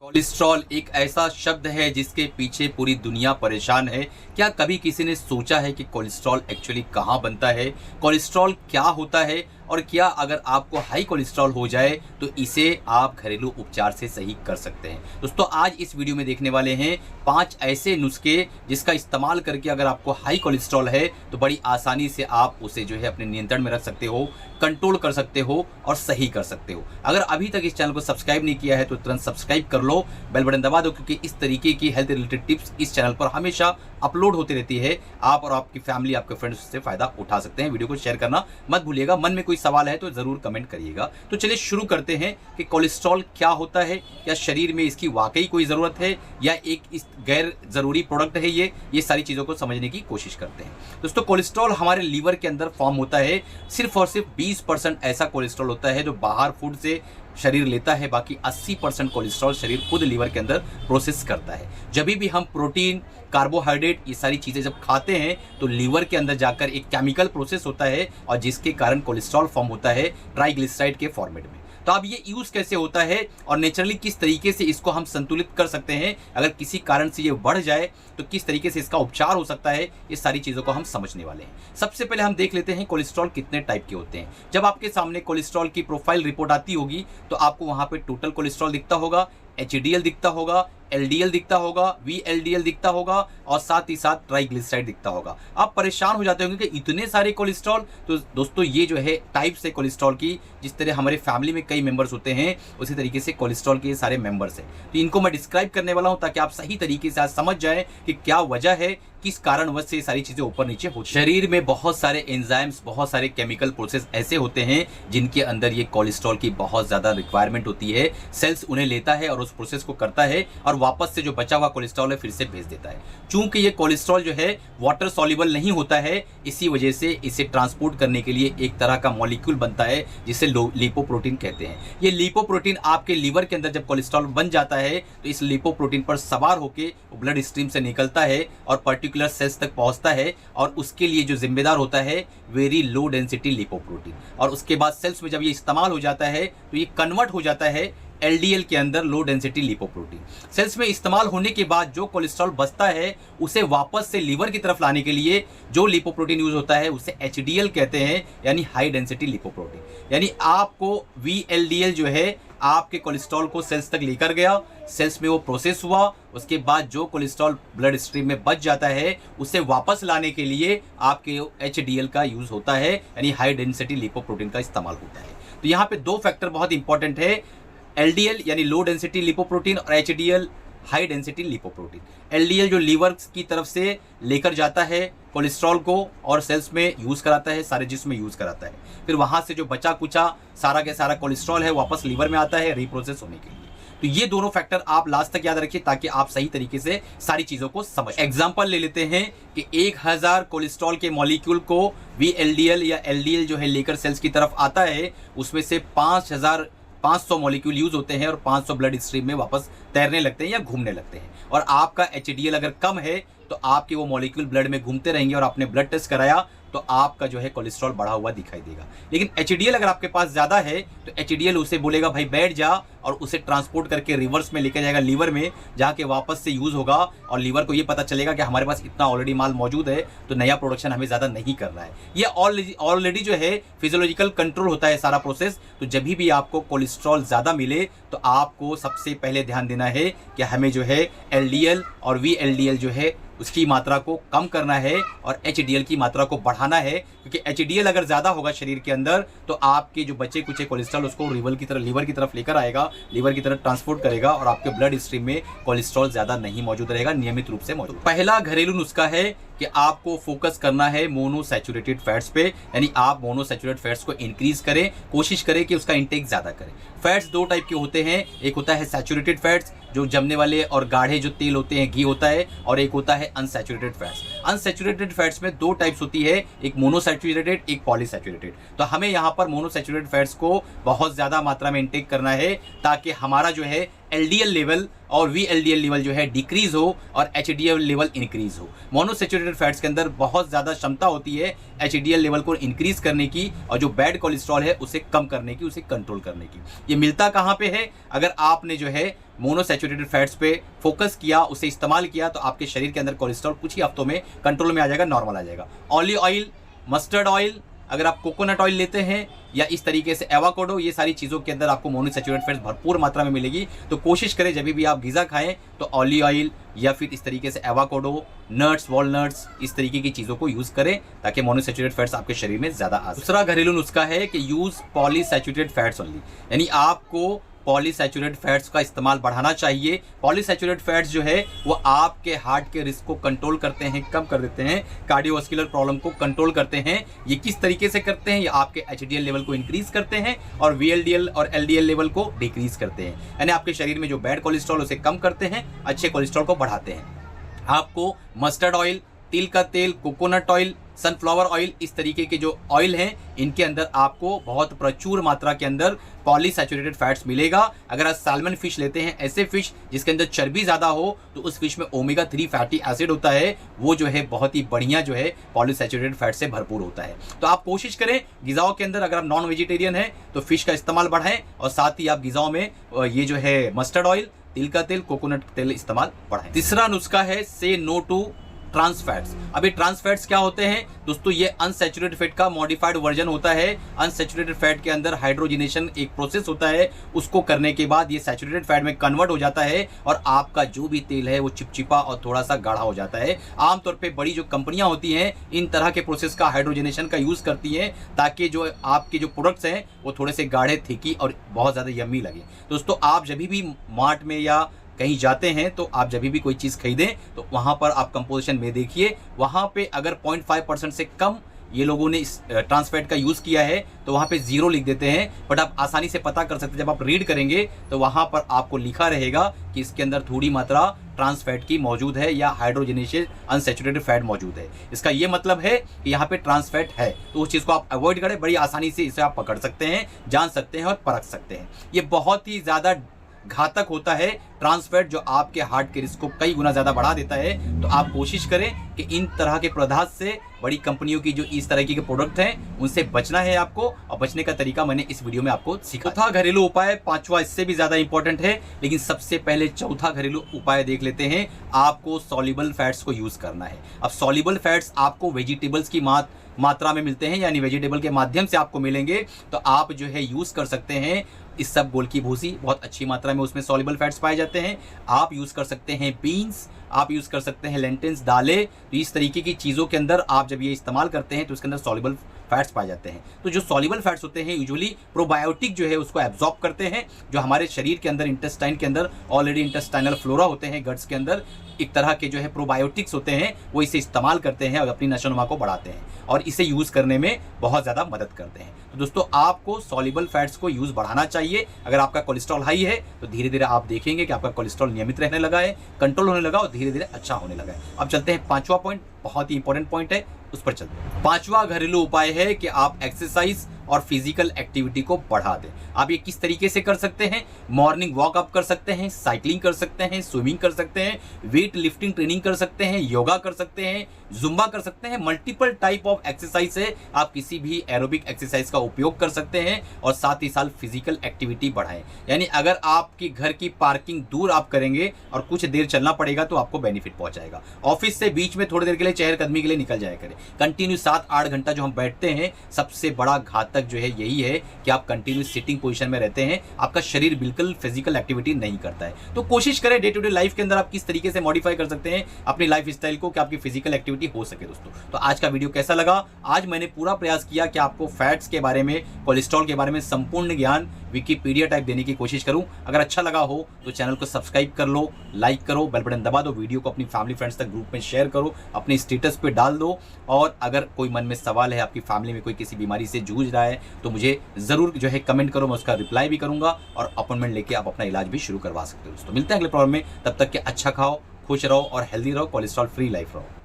Cholesterol एक ऐसा शब्द है जिसके पीछे पूरी दुनिया परेशान है। क्या कभी किसी ने सोचा है कि कोलेस्ट्रॉल एक्चुअली कहाँ बनता है, कोलेस्ट्रॉल क्या होता है और क्या अगर आपको हाई कोलेस्ट्रॉल हो जाए तो इसे आप घरेलू उपचार से सही कर सकते हैं। दोस्तों, आज इस वीडियो में देखने वाले हैं 5 ऐसे नुस्खे जिसका इस्तेमाल करके अगर आपको हाई कोलेस्ट्रॉल है तो बड़ी आसानी से आप उसे जो है अपने नियंत्रण में रख सकते हो, कंट्रोल कर सकते हो और सही कर सकते हो। अगर अभी तक इस चैनल को सब्सक्राइब नहीं किया है तो तुरंत सब्सक्राइब कर लो, बेल बटन दबा दो, क्योंकि इस तरीके की हेल्थ रिलेटेड टिप्स इस चैनल पर हमेशा अपलोड होती रहती है। आप और आपकी फैमिली, आपके फ्रेंड्स से फायदा उठा सकते हैं। वीडियो को शेयर करना मत भूलिएगा। मन में कोई सवाल है तो जरूर कमेंट करिएगा। तो चलिए शुरू करते हैं कि कोलेस्ट्रॉल क्या होता है, क्या शरीर में इसकी वाकई कोई ज़रूरत है या एक इस गैर ज़रूरी प्रोडक्ट है। ये सारी चीज़ों को समझने की कोशिश करते हैं। दोस्तों, कोलेस्ट्रॉल हमारे लीवर के अंदर फॉर्म होता है। सिर्फ और सिर्फ 20% ऐसा कोलेस्ट्रॉल होता है जो बाहर फूड से शरीर लेता है। बाकी 80% कोलेस्ट्रॉल शरीर खुद लीवर के अंदर प्रोसेस करता है। जब भी हम प्रोटीन, कार्बोहाइड्रेट, ये सारी चीज़ें जब खाते हैं तो लीवर के अंदर जाकर एक केमिकल प्रोसेस होता है और जिसके कारण कोलेस्ट्रॉल फॉर्म होता है ट्राइग्लिसराइड के फॉर्मेट में। तो अब ये यूज़ कैसे होता है और नेचुरली किस तरीके से इसको हम संतुलित कर सकते हैं, अगर किसी कारण से ये बढ़ जाए तो किस तरीके से इसका उपचार हो सकता है, ये सारी चीज़ों को हम समझने वाले हैं। सबसे पहले हम देख लेते हैं कोलेस्ट्रॉल कितने टाइप के होते हैं। जब आपके सामने कोलेस्ट्रॉल की प्रोफाइल रिपोर्ट आती होगी तो आपको वहाँ पे टोटल कोलेस्ट्रॉल दिखता होगा, एचडीएल दिखता होगा, एलडीएल दिखता होगा, वीएलडीएल दिखता होगा और साथ ही साथ ट्राइग्लिसराइड दिखता होगा। आप परेशान हो जाते होंगे कि इतने सारे कोलेस्ट्रॉल। तो दोस्तों, ये जो है टाइप्स है कोलेस्ट्रॉल की। जिस तरह हमारे फैमिली में कई मेंबर्स होते हैं उसी तरीके से कोलेस्ट्रॉल के ये सारे मेंबर्स हैं। तो इनको मैं डिस्क्राइब करने वाला हूं ताकि आप सही तरीके से आज समझ जाएं कि क्या वजह है, किस कारणवश से ये सारी चीजें ऊपर नीचे होती हैं। शरीर में बहुत सारे एंजाइम्स, बहुत सारे केमिकल प्रोसेस ऐसे होते हैं जिनके अंदर ये कोलेस्ट्रॉल की बहुत ज्यादा रिक्वायरमेंट होती है। सेल्स उन्हें लेता है और उस प्रोसेस को करता है और वापस से जो बचा हुआ कोलेस्ट्रॉल है फिर से भेज देता है। चूंकि ये कोलेस्ट्रॉल जो है वाटर सॉल्युबल नहीं होता है, इसी वजह से इसे ट्रांसपोर्ट करने के लिए एक तरह का मॉलिक्यूल बनता है जिसे लिपोप्रोटीन कहते हैं। ये लिपोप्रोटीन आपके लीवर के अंदर जब कोलेस्ट्रॉल बन जाता है तो इस लिपोप्रोटीन पर सवार होकर ब्लड स्ट्रीम से निकलता है और पर्टिकुलर सेल्स तक पहुंचता है और उसके लिए जो जिम्मेदार होता है वेरी लो डेंसिटी लिपोप्रोटीन। और उसके बाद सेल्स में जब ये इस्तेमाल हो जाता है तो ये कन्वर्ट हो जाता है एलडीएल के अंदर, लो डेंसिटी लिपोप्रोटीन। सेल्स में इस्तेमाल होने के बाद जो कोलेस्ट्रॉल बचता है उसे वापस से लीवर की तरफ लाने के लिए जो लिपोप्रोटीन यूज होता है उसे एचडीएल कहते हैं, यानी हाई डेंसिटी लिपोप्रोटीन। यानी आपको वीएलडीएल जो है आपके कोलेस्ट्रॉल को सेल्स तक लेकर गया, सेल्स में वो प्रोसेस हुआ, उसके बाद जो कोलेस्ट्रॉल ब्लड स्ट्रीम में बच जाता है उसे वापस लाने के लिए आपके एचडीएल का यूज होता है, यानी हाई डेंसिटी लिपोप्रोटीन का इस्तेमाल होता है। तो यहाँ पे 2 फैक्टर बहुत इंपॉर्टेंट है, एलडीएल यानी लो डेंसिटी लिपोप्रोटीन और HDL high density lipoprotein. LDL जो लीवर की तरफ से लेकर जाता है कोलेस्ट्रॉल को और सेल्स में यूज कराता है, सारे जिस्म में यूज कराता है। फिर वहां से जो बचा कुचा सारा के सारा कोलेस्ट्रॉल है वापस लीवर में आता है रिप्रोसेस होने के लिए। तो ये दोनों फैक्टर आप लास्ट तक याद रखिए ताकि आप सही तरीके से सारी चीजों को समझ। एग्जांपल ले लेते हैं कि 1000 कोलेस्ट्रॉल के मॉलिक्यूल को वीएलडीएल या एलडीएल जो है लेकर सेल्स की तरफ आता है, उसमें से 500 मॉलिक्यूल यूज होते हैं और 500 ब्लड स्ट्रीम में वापस तैरने लगते हैं या घूमने लगते हैं। और आपका एचडीएल अगर कम है तो आपके वो मॉलिक्यूल ब्लड में घूमते रहेंगे और आपने ब्लड टेस्ट कराया तो आपका जो है कोलेस्ट्रॉल बढ़ा हुआ दिखाई देगा। लेकिन एचडीएल अगर आपके पास ज्यादा है तो एचडीएल उसे बोलेगा भाई बैठ जा और उसे ट्रांसपोर्ट करके रिवर्स में लेके जाएगा लीवर में, जहाँ के वापस से यूज होगा और लीवर को ये पता चलेगा कि हमारे पास इतना ऑलरेडी माल मौजूद है तो नया प्रोडक्शन हमें ज्यादा नहीं करना है। ये ऑलरेडी जो है फिजियोलॉजिकल कंट्रोल होता है सारा प्रोसेस। तो जब भी आपको कोलेस्ट्रॉल ज्यादा मिले तो आपको सबसे पहले ध्यान देना है कि हमें जो है एलडीएल और वीएलडीएल जो है उसकी मात्रा को कम करना है और एचडीएल की मात्रा को बढ़ाना है, क्योंकि एचडीएल अगर ज्यादा होगा शरीर के अंदर तो आपके जो बचे कुचे कोलेस्ट्रॉल उसको लीवर की तरफ लेकर आएगा, लीवर की तरफ ट्रांसपोर्ट करेगा और आपके ब्लड स्ट्रीम में कोलेस्ट्रॉल ज्यादा नहीं मौजूद रहेगा, नियमित रूप से मौजूद। पहला घरेलू नुस्खा है कि आपको फोकस करना है मोनोसैचुरेटेड फैट्स पे, यानी आप मोनोसैचुरेटेड फैट्स को इंक्रीज करें, कोशिश करें कि उसका इंटेक ज्यादा करें। फैट्स 2 टाइप के होते हैं, एक होता है सैचुरेटेड फैट्स जो जमने वाले और गाढ़े जो तेल होते हैं, घी होता है, और एक होता है अनसैचुरेटेड फैट्स। अनसैचुरेटेड फैट्स में 2 टाइप्स होती है, एक मोनोसैचुरेटेड, एक पॉलीसैचुरेटेड। तो हमें यहाँ पर मोनोसैचुरेटेड फैट्स को बहुत ज्यादा मात्रा में इंटेक करना है ताकि हमारा जो है LDL लेवल और VLDL लेवल जो है डिक्रीज हो और HDL लेवल इंक्रीज हो। मोनोसैचुरेटेड फैट्स के अंदर बहुत ज़्यादा क्षमता होती है HDL लेवल को इंक्रीज करने की और जो बैड कोलेस्ट्रॉल है उसे कम करने की, उसे कंट्रोल करने की। ये मिलता कहाँ पे है? अगर आपने जो है मोनोसैचुरेटेड फैट्स पे फोकस किया, उसे इस्तेमाल किया, तो आपके शरीर के अंदर कोलेस्ट्रॉल कुछ ही हफ्तों में कंट्रोल में आ जाएगा, नॉर्मल आ जाएगा। ऑलिव ऑयल, मस्टर्ड ऑयल, अगर आप कोकोनट ऑयल लेते हैं या इस तरीके से एवोकाडो, ये सारी चीज़ों के अंदर आपको मोनोसैचुरेटेड फैट्स भरपूर मात्रा में मिलेगी। तो कोशिश करें जब भी आप गिज़ा खाएं तो ऑलिव ऑयल या फिर इस तरीके से एवोकाडो, नट्स, वॉलनट्स, इस तरीके की चीज़ों को यूज़ करें ताकि मोनोसैचुरेटेड फैट्स आपके शरीर में ज़्यादा आ। दूसरा घरेलू नुस्खा है कि यूज़ पॉलीसैचुरेटेड फैट्स ओनली, यानी आपको पॉलीसैचुरेटेड फैट्स का इस्तेमाल बढ़ाना चाहिए। पॉलीसैचुरेटेड फैट्स जो है वो आपके हार्ट के रिस्क को कंट्रोल करते हैं, कम कर देते हैं, कार्डियोवास्कुलर प्रॉब्लम को कंट्रोल करते हैं। ये किस तरीके से करते हैं? ये आपके HDL लेवल को इंक्रीज करते हैं और VLDL और LDL लेवल को डिक्रीज करते हैं, यानी आपके शरीर में जो बैड कोलेस्ट्रॉल उसे कम करते हैं, अच्छे कोलेस्ट्रॉल को बढ़ाते हैं। आपको मस्टर्ड ऑयल, तिल का तेल, कोकोनट ऑयल, सनफ्लावर ऑयल, इस तरीके के जो ऑयल हैं इनके अंदर आपको बहुत प्रचुर मात्रा के अंदर पॉलीसैचुरेटेड फैट्स मिलेगा। अगर आप सैल्मन फिश लेते हैं, ऐसे फिश जिसके अंदर चर्बी ज़्यादा हो, तो उस फिश में ओमेगा 3 फैटी एसिड होता है, वो जो है बहुत ही बढ़िया जो है पॉलीसैचुरेटेड फैट से भरपूर होता है। तो आप कोशिश करें गिज़ाओं के अंदर, अगर आप नॉन वेजिटेरियन हैं तो फिश का इस्तेमाल बढ़ाएं और साथ ही आप गिज़ाओं में ये जो है मस्टर्ड ऑयल, तिल का तेल, कोकोनट तेल इस्तेमाल बढ़ाएं। तीसरा नुस्खा है से नो टू ट्रांस फैट्स। अभी ट्रांस फैट्स क्या होते हैं दोस्तों? ये अनसैचुरेटेड फैट का मॉडिफाइड वर्जन होता है। अनसैचुरेटेड फैट के अंदर हाइड्रोजिनेशन एक प्रोसेस होता है, उसको करने के बाद ये सैचुरेटेड फैट में कन्वर्ट हो जाता है और आपका जो भी तेल है वो चिपचिपा और थोड़ा सा गाढ़ा हो जाता है। आमतौर पे बड़ी जो कंपनियां होती हैं इन तरह के प्रोसेस का, हाइड्रोजिनेशन का यूज़ करती हैं ताकि जो आपके जो प्रोडक्ट्स हैं वो थोड़े से गाढ़े, थिकी और बहुत ज़्यादा यम्मी लगे। दोस्तों आप जब भी मार्ट में या कहीं जाते हैं तो आप जब भी कोई चीज़ खरीदें तो वहाँ पर आप कंपोजिशन में देखिए, वहाँ पे अगर 0.5% से कम ये लोगों ने इस ट्रांस फैट का यूज़ किया है तो वहाँ पे 0 लिख देते हैं। बट आप आसानी से पता कर सकते हैं, जब आप रीड करेंगे तो वहाँ पर आपको लिखा रहेगा कि इसके अंदर थोड़ी मात्रा ट्रांस फैट की मौजूद है या हाइड्रोजनेटेड अनसैचुरेटेड फैट मौजूद है। इसका ये मतलब है कि यहाँ पे ट्रांस फैट है, तो उस चीज़ को आप अवॉइड करें। बड़ी आसानी से इसे आप पकड़ सकते हैं, जान सकते हैं और परख सकते हैं। ये बहुत ही ज़्यादा घातक होता है ट्रांस फैट, जो आपके हार्ट के रिस्क को कई गुना ज़्यादा बढ़ा देता है। तो आप कोशिश करें कि इन तरह के पदार्थ से, बड़ी कंपनियों की जो इस तरह के प्रोडक्ट हैं उनसे बचना है आपको, और बचने का तरीका मैंने इस वीडियो में आपको सिखाया। चौथा घरेलू उपाय, पांचवा इससे भी ज़्यादा इंपॉर्टेंट है, लेकिन सबसे पहले चौथा घरेलू उपाय देख लेते हैं। आपको सॉल्युबल फैट्स को यूज़ करना है। अब सॉल्युबल फैट्स आपको वेजिटेबल्स की मात्रा में मिलते हैं, यानी वेजिटेबल के माध्यम से आपको मिलेंगे, तो आप जो है यूज़ कर सकते हैं। इस सब गोल की भूसी बहुत अच्छी मात्रा में उसमें सॉल्युबल फैट्स पाए जाते हैं। आप यूज़ कर सकते हैं बीन्स, आप यूज़ कर सकते हैं लेंटिल्स, दालें। तो इस तरीके की चीज़ों के अंदर आप जब ये इस्तेमाल करते हैं तो इसके अंदर सॉल्युबल फैट्स पाए जाते हैं। तो जो सॉल्युबल फैट्स होते हैं यूजुअली प्रोबायोटिक जो है उसको एब्जॉर्ब करते हैं। जो हमारे शरीर के अंदर इंटेस्टाइन के अंदर ऑलरेडी इंटेस्टाइनल फ्लोरा होते हैं, गट्स के अंदर एक तरह के जो है प्रोबायोटिक्स होते हैं, वो इसे इस्तेमाल करते हैं और अपनी नशोनुमा को बढ़ाते हैं और इसे यूज़ करने में बहुत ज़्यादा मदद करते हैं। तो दोस्तों आपको सॉल्युबल फैट्स को यूज़ बढ़ाना चाहिए। अगर आपका कोलेस्ट्रॉल हाई है तो धीरे धीरे आप देखेंगे कि आपका कोलेस्ट्रॉल नियमित रहने लगा है, कंट्रोल होने लगा और धीरे धीरे अच्छा होने लगा है। अब चलते हैं पांचवा पॉइंट, बहुत ही इंपॉर्टेंट पॉइंट है, उस पर चलते हैं। पांचवा घरेलू उपाय है कि आप एक्सरसाइज और फिजिकल एक्टिविटी को बढ़ा दें। आप ये किस तरीके से कर सकते हैं? मॉर्निंग वॉक आप कर सकते हैं, साइकिलिंग कर सकते हैं, स्विमिंग कर सकते हैं, वेट लिफ्टिंग ट्रेनिंग कर सकते हैं, योगा कर सकते हैं, जुम्बा कर सकते हैं। मल्टीपल टाइप ऑफ एक्सरसाइज है, आप किसी भी एरोबिक एक्सरसाइज का उपयोग कर सकते हैं और साथ ही साथ फिजिकल एक्टिविटी बढ़ाएं। यानी अगर आपकी घर की पार्किंग दूर आप करेंगे और कुछ देर चलना पड़ेगा तो आपको बेनिफिट पहुंचाएगा। ऑफिस से बीच में थोड़ी देर के लिए चहलकदमी के लिए निकल जाया करें। कंटिन्यू 7-8 घंटा जो हम बैठते हैं, सबसे बड़ा घातक जो है यही है कि आप कंटिन्यू सिटिंग पोजीशन में रहते हैं, आपका शरीर बिल्कुल फिजिकल एक्टिविटी नहीं करता है। तो कोशिश करें डे टू डे लाइफ के अंदर आप किस तरीके से मॉडिफाई कर सकते हैं अपनी लाइफ स्टाइल को कि आपकी फिजिकल एक्टिविटी हो सके। दोस्तों तो आज का वीडियो कैसा लगा? आज मैंने पूरा प्रयास किया कि आपको फैट्स के बारे में, कोलेस्ट्रॉल के बारे में संपूर्ण ज्ञान विकिपीडिया टाइप देने की कोशिश करूं। अगर अच्छा लगा हो तो चैनल को सब्सक्राइब कर लो, लाइक करो, बेल बटन दबा दो, वीडियो को अपनी फैमिली फ्रेंड्स तक ग्रुप में शेयर करो, अपने स्टेटस पे डाल दो। और अगर कोई मन में सवाल है, आपकी फैमिली में कोई किसी बीमारी से जूझ रहा है तो मुझे ज़रूर जो है कमेंट करो, मैं उसका रिप्लाई भी करूंगा और अपॉइंटमेंट लेके आप अपना इलाज भी शुरू करवा सकते हो। दोस्तों मिलते हैं अगले प्रॉब्लम में, तब तक के अच्छा खाओ, खुश रहो और हेल्दी रहो, कोलेस्ट्रॉल फ्री लाइफ रहो।